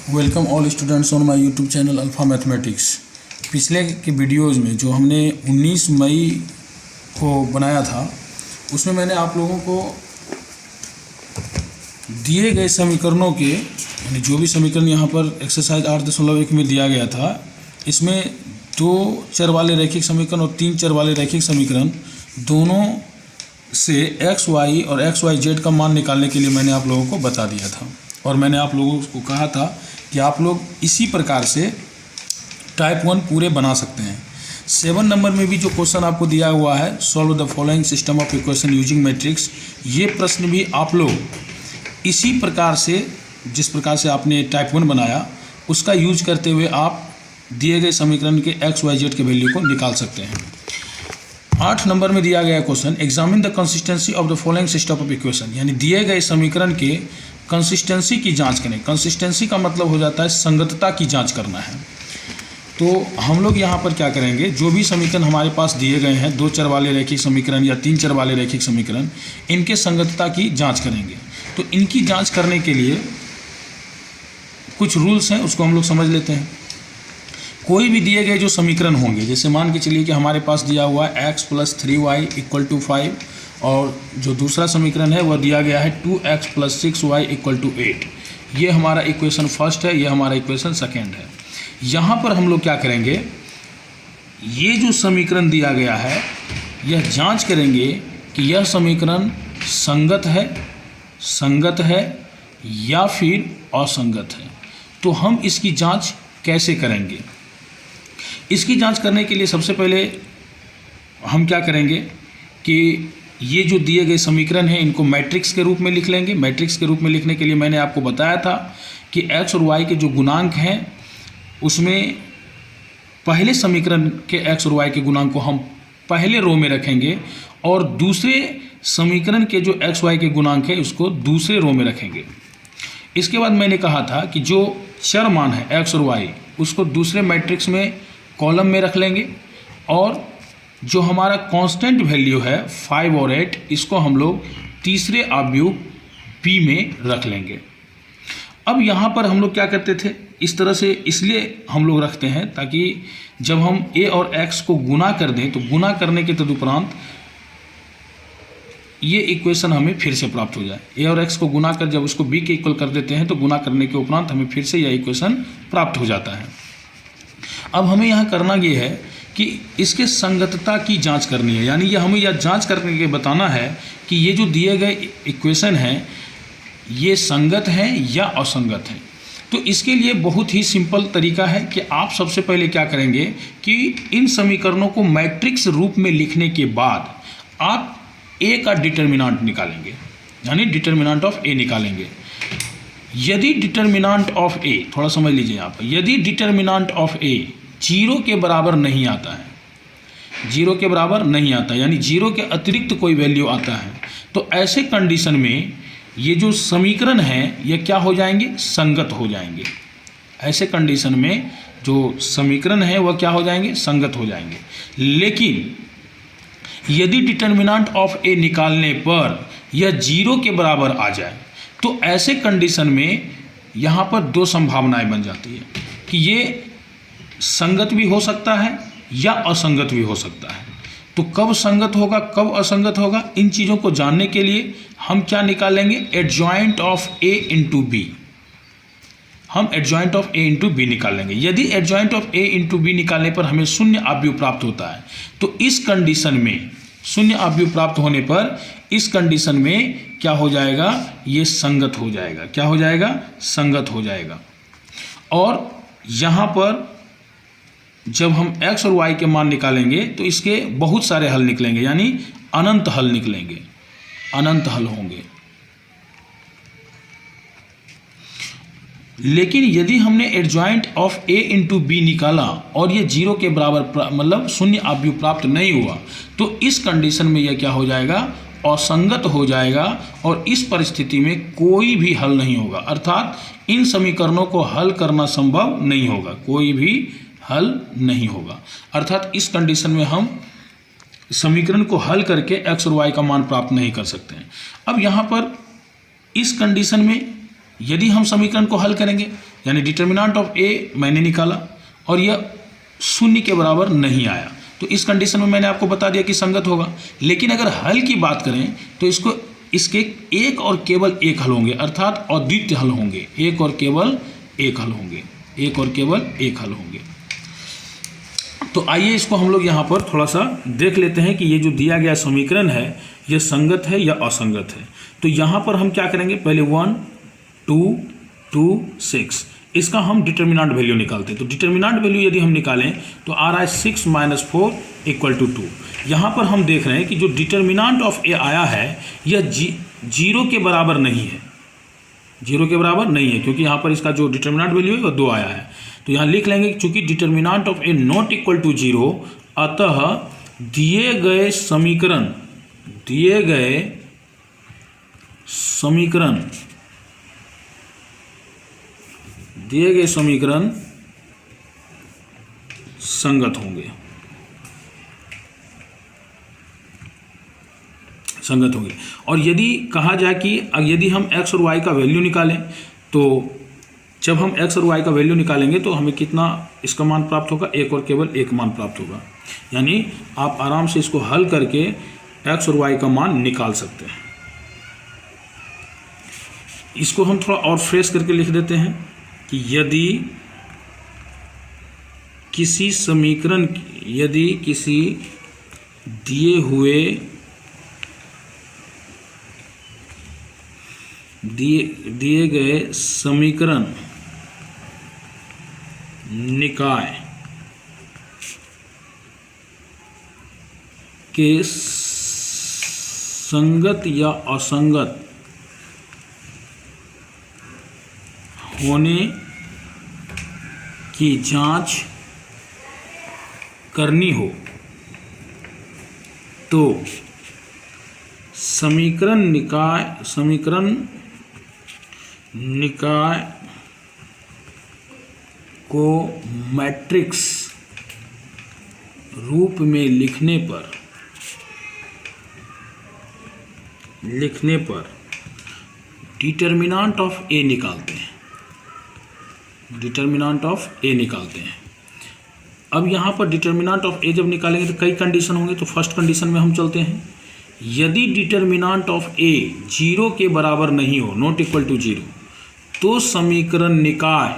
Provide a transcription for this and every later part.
Welcome all students on my YouTube channel alpha mathematics. पिछले के videos में जो हमने 19 मई को बनाया था उसमें मैंने आप लोगों को दिए गए समीकरणों के यानी जो भी समीकरण यहाँ पर एक्सरसाइज 8.1 में दिया गया था, इसमें 2 चर वाले रैखिक समीकरण और 3 चर वाले रैखिक समीकरण दोनों से एक्स वाई और एक्स वाई जेड का मान निकालने के लिए मैंने आप लोगों को बता दिया था और मैंने आप लोगों को कहा था कि आप लोग इसी प्रकार से टाइप 1 पूरे बना सकते हैं। 7 नंबर में भी जो क्वेश्चन आपको दिया हुआ है, solve the following system of equation using matrix, ये प्रश्न भी आप लोग इसी प्रकार से जिस प्रकार से आपने टाइप 1 बनाया उसका यूज करते हुए आप दिए गए समीकरण के एक्स वाई जेड के वैल्यू को निकाल सकते हैं। 8 नंबर में दिया गया question, examine the consistency of the following system of equation, यानी दिए गए समीकरण के कंसिस्टेंसी की जांच करें। कंसिस्टेंसी का मतलब हो जाता है संगतता की जांच करना है। तो हम लोग यहाँ पर क्या करेंगे, जो भी समीकरण हमारे पास दिए गए हैं, 2 चर वाले रैखिक समीकरण या 3 चर वाले रैखिक समीकरण, इनके संगतता की जांच करेंगे। तो इनकी जांच करने के लिए कुछ रूल्स हैं, उसको हम लोग समझ लेते हैं। कोई भी दिए गए जो समीकरण होंगे, जैसे मान के चलिए कि हमारे पास दिया हुआ है x + 3y = 5 और जो दूसरा समीकरण है वह दिया गया है 2x + 6y = 8। ये हमारा इक्वेशन फर्स्ट है, ये हमारा इक्वेशन सेकेंड है। यहाँ पर हम लोग क्या करेंगे, ये जो समीकरण दिया गया है यह जांच करेंगे कि यह समीकरण संगत है या फिर असंगत है। तो हम इसकी जांच कैसे करेंगे? इसकी जांच करने के लिए सबसे पहले हम क्या करेंगे कि ये जो दिए गए समीकरण हैं इनको मैट्रिक्स के रूप में लिख लेंगे। मैट्रिक्स के रूप में लिखने के लिए मैंने आपको बताया था कि x और y के जो गुणांक हैं उसमें पहले समीकरण के x और y के गुणांक को हम पहले रो में रखेंगे और दूसरे समीकरण के जो x y के गुणांक है उसको दूसरे रो में रखेंगे। इसके बाद मैंने कहा था कि जो चर मान है x और y उसको दूसरे मैट्रिक्स में कॉलम में रख लेंगे और जो हमारा कांस्टेंट वैल्यू है 5 और 8 इसको हम लोग तीसरे अवयव p में रख लेंगे। अब यहाँ पर हम लोग क्या करते थे, इस तरह से इसलिए हम लोग रखते हैं ताकि जब हम a और x को गुना कर दें तो गुना करने के तदुपरांत ये इक्वेशन हमें फिर से प्राप्त हो जाए। a और x को गुना कर जब उसको b के इक्वल कर देते हैं तो गुना करने के उपरांत हमें फिर से यह इक्वेशन प्राप्त हो जाता है। अब हमें यहाँ करना ये है कि इसके संगतता की जांच करनी है, यानी ये हमें यह जांच करने के बताना है कि ये जो दिए गए इक्वेशन हैं ये संगत हैं या असंगत हैं। तो इसके लिए बहुत ही सिंपल तरीका है कि आप सबसे पहले क्या करेंगे कि इन समीकरणों को मैट्रिक्स रूप में लिखने के बाद आप a का डिटर्मिनांट निकालेंगे, यानी डिटर्मिनांट ऑफ a निकालेंगे। यदि डिटर्मिनांट ऑफ a, थोड़ा समझ लीजिए यहाँ पर, यदि डिटर्मिनांट ऑफ a 0 के बराबर नहीं आता है, 0 के बराबर नहीं आता यानी 0 के अतिरिक्त कोई वैल्यू आता है, तो ऐसे कंडीशन में ये जो समीकरण हैं ये क्या हो जाएंगे, संगत हो जाएंगे। ऐसे कंडीशन में जो समीकरण है वह क्या हो जाएंगे, संगत हो जाएंगे। लेकिन यदि डिटर्मिनांट ऑफ a निकालने पर यह 0 के बराबर आ जाए तो ऐसे कंडीशन में यहाँ पर 2 संभावनाएं बन जाती है कि ये संगत भी हो सकता है या असंगत भी हो सकता है। तो कब संगत होगा कब असंगत होगा, इन चीज़ों को जानने के लिए हम क्या निकालेंगे, adjoint of a into b। हम adjoint of a into b निकालेंगे। यदि adjoint of a into b निकालने पर हमें शून्य अवयव प्राप्त होता है तो इस कंडीशन में शून्य अवयव प्राप्त होने पर इस कंडीशन में क्या हो जाएगा, ये संगत हो जाएगा। क्या हो जाएगा, संगत हो जाएगा। और यहाँ पर जब हम x और y के मान निकालेंगे तो इसके बहुत सारे हल निकलेंगे, यानी अनंत हल निकलेंगे, अनंत हल होंगे। लेकिन यदि हमने adjoint of a into b निकाला और ये 0 के बराबर मतलब शून्य अवयव प्राप्त नहीं हुआ तो इस कंडीशन में यह क्या हो जाएगा, असंगत हो जाएगा और इस परिस्थिति में कोई भी हल नहीं होगा, अर्थात इन समीकरणों को हल करना संभव नहीं होगा, कोई भी हल नहीं होगा। अर्थात इस कंडीशन में हम समीकरण को हल करके x और y का मान प्राप्त नहीं कर सकते हैं। अब यहाँ पर इस कंडीशन में यदि हम समीकरण को हल करेंगे, यानी डिटर्मिनेंट ऑफ ए मैंने निकाला और यह शून्य के बराबर नहीं आया, तो इस कंडीशन में मैंने आपको बता दिया कि संगत होगा। लेकिन अगर हल की बात करें तो इसके एक और केवल एक हल होंगे, अर्थात अद्वितीय हल होंगे, एक और केवल एक हल होंगे, एक और केवल एक हल होंगे। तो आइए इसको हम लोग यहाँ पर थोड़ा सा देख लेते हैं कि ये जो दिया गया समीकरण है ये संगत है या असंगत है। तो यहाँ पर हम क्या करेंगे, पहले 1 2 2 6 इसका हम डिटर्मिनेंट वैल्यू निकालते हैं। तो डिटर्मिनेंट वैल्यू यदि हम निकालें तो आ रहा है 6 - 4 = 2। यहाँ पर हम देख रहे हैं कि जो डिटर्मिनेंट ऑफ ए आया है यह 0 के बराबर नहीं है, 0 के बराबर नहीं है, क्योंकि यहाँ पर इसका जो डिटर्मिनेंट वैल्यू है वह 2 आया है। तो यहाँ लिख लेंगे चूंकि determinant of A not equal to 0, अतः दिए गए समीकरण संगत होंगे, और यदि कहा जाए कि यदि हम x और y का वैल्यू निकालें, तो जब हम x और y का वैल्यू निकालेंगे तो हमें कितना इसका मान प्राप्त होगा, एक और केवल एक मान प्राप्त होगा। यानी आप आराम से इसको हल करके x और y का मान निकाल सकते हैं। इसको हम थोड़ा और फ्रेश करके लिख देते हैं कि यदि किसी दिए गए समीकरण निकाय के संगत या असंगत होने की जांच करनी हो तो समीकरण निकाय को मैट्रिक्स रूप में लिखने पर डिटर्मिनेंट ऑफ ए निकालते हैं। अब यहाँ पर डिटर्मिनेंट ऑफ ए जब निकालेंगे तो कई कंडीशन होंगे। तो फर्स्ट कंडीशन में हम चलते हैं, यदि डिटर्मिनेंट ऑफ ए 0 के बराबर नहीं हो, नॉट इक्वल टू 0, तो समीकरण निकाय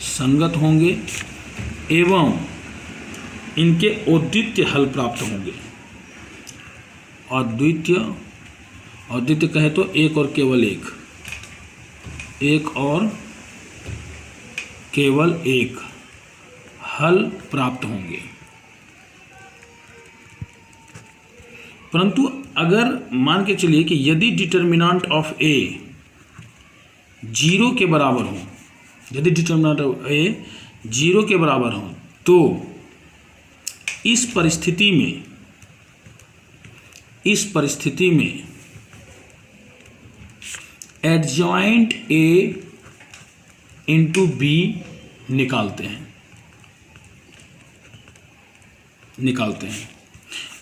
संगत होंगे एवं इनके अद्वितीय हल प्राप्त होंगे। अद्वितीय कहे तो एक और केवल एक हल प्राप्त होंगे। परंतु अगर मान के चलिए कि यदि डिटर्मिनेंट ऑफ ए 0 के बराबर हो, तो इस परिस्थिति में एडजॉइंट ए इंटू बी निकालते हैं।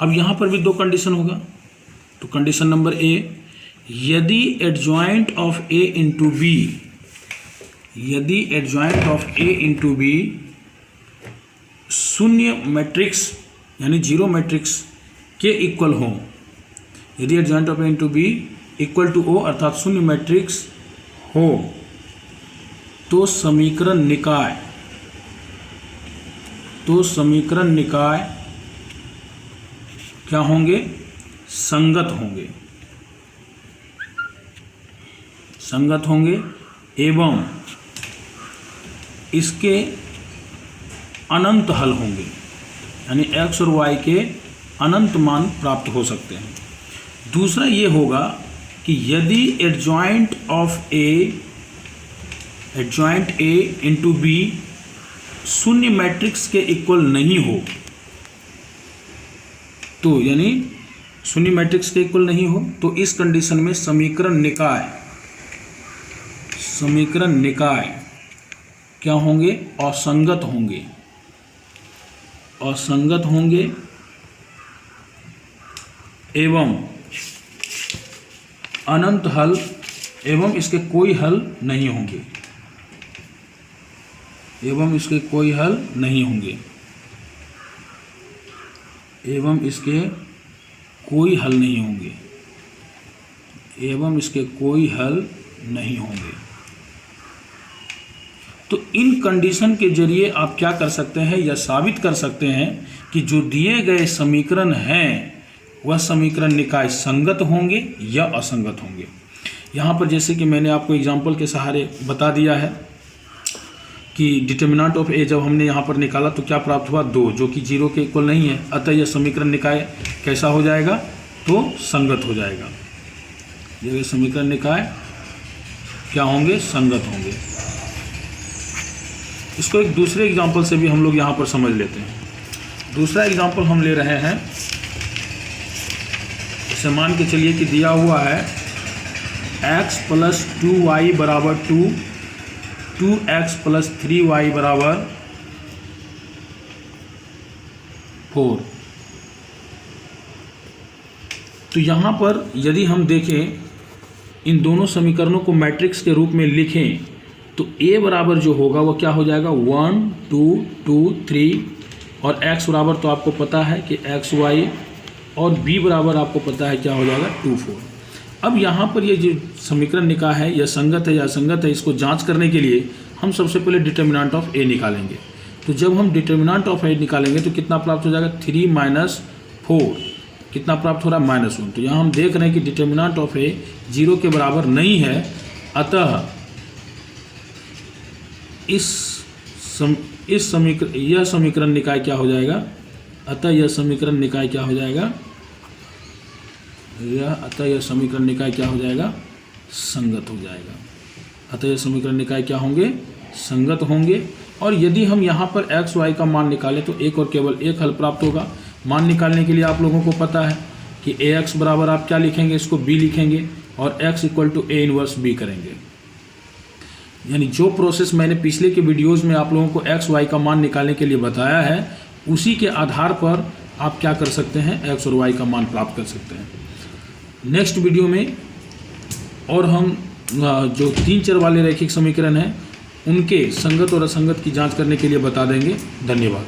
अब यहाँ पर भी दो कंडीशन होगा। तो कंडीशन नंबर ए, यदि adjoint of A into B शून्य मैट्रिक्स यानी 0 मैट्रिक्स के इक्वल हो, यदि adjoint of A into B equal to O अर्थात शून्य मैट्रिक्स हो, तो समीकरण निकाय क्या होंगे, संगत होंगे एवं इसके अनंत हल होंगे, यानी x और y के अनंत मान प्राप्त हो सकते हैं। दूसरा ये होगा कि यदि एडजॉइंट ए इंटू बी शून्य मैट्रिक्स के इक्वल नहीं हो, तो यानी शून्य मैट्रिक्स के इक्वल नहीं हो, तो इस कंडीशन में समीकरण निकाय क्या होंगे, असंगत होंगे एवं अनंत हल एवं इसके कोई हल नहीं होंगे, एवं इसके कोई हल नहीं होंगे, एवं इसके कोई हल नहीं होंगे, एवं इसके कोई हल नहीं होंगे। तो इन कंडीशन के जरिए आप क्या कर सकते हैं, यह साबित कर सकते हैं कि जो दिए गए समीकरण हैं वह समीकरण निकाय संगत होंगे या असंगत होंगे। यहाँ पर जैसे कि मैंने आपको एग्जाम्पल के सहारे बता दिया है कि डिटर्मिनेंट ऑफ ए जब हमने यहाँ पर निकाला तो क्या प्राप्त हुआ 2, जो कि 0 के इक्वल नहीं है, अतः यह समीकरण निकाय कैसा हो जाएगा, तो संगत हो जाएगा। ये समीकरण निकाय क्या होंगे, संगत होंगे। इसको एक दूसरे एग्जाम्पल से भी हम लोग यहाँ पर समझ लेते हैं। दूसरा एग्जाम्पल हम ले रहे हैं, इसे मान के चलिए कि दिया हुआ है x + 2y = 2, 2x + 3y = 4। तो यहाँ पर यदि हम देखें, इन दोनों समीकरणों को मैट्रिक्स के रूप में लिखें तो a बराबर जो होगा वो क्या हो जाएगा, 1 2 2 3, और x बराबर तो आपको पता है कि xy, और b बराबर आपको पता है क्या हो जाएगा 2 4। अब यहाँ पर ये जो समीकरण निकाय है यह संगत है या असंगत है, इसको जांच करने के लिए हम सबसे पहले डिटर्मिनेंट ऑफ a निकालेंगे। तो जब हम डिटर्मिनेंट ऑफ a निकालेंगे तो कितना प्राप्त हो जाएगा, 3 - 4, कितना प्राप्त हो रहा है, -1। तो यहाँ हम देख रहे हैं कि डिटर्मिनेंट ऑफ a 0 के बराबर नहीं है, अतः यह समीकरण निकाय क्या हो जाएगा, अतः यह समीकरण निकाय क्या हो जाएगा, अतः यह समीकरण निकाय क्या हो जाएगा, संगत हो जाएगा। अतः यह समीकरण निकाय क्या होंगे, संगत होंगे। और यदि हम यहाँ पर x y का मान निकालें तो एक और केवल एक हल प्राप्त होगा। मान निकालने के लिए आप लोगों को पता है कि ax बराबर आप क्या लिखेंगे, इसको b लिखेंगे और x = a इनवर्स b करेंगे। यानी जो प्रोसेस मैंने पिछले के वीडियोज़ में आप लोगों को x y का मान निकालने के लिए बताया है, उसी के आधार पर आप क्या कर सकते हैं, x और y का मान प्राप्त कर सकते हैं। नेक्स्ट वीडियो में और हम जो 3 चर वाले रैखिक समीकरण हैं उनके संगत और असंगत की जांच करने के लिए बता देंगे। धन्यवाद।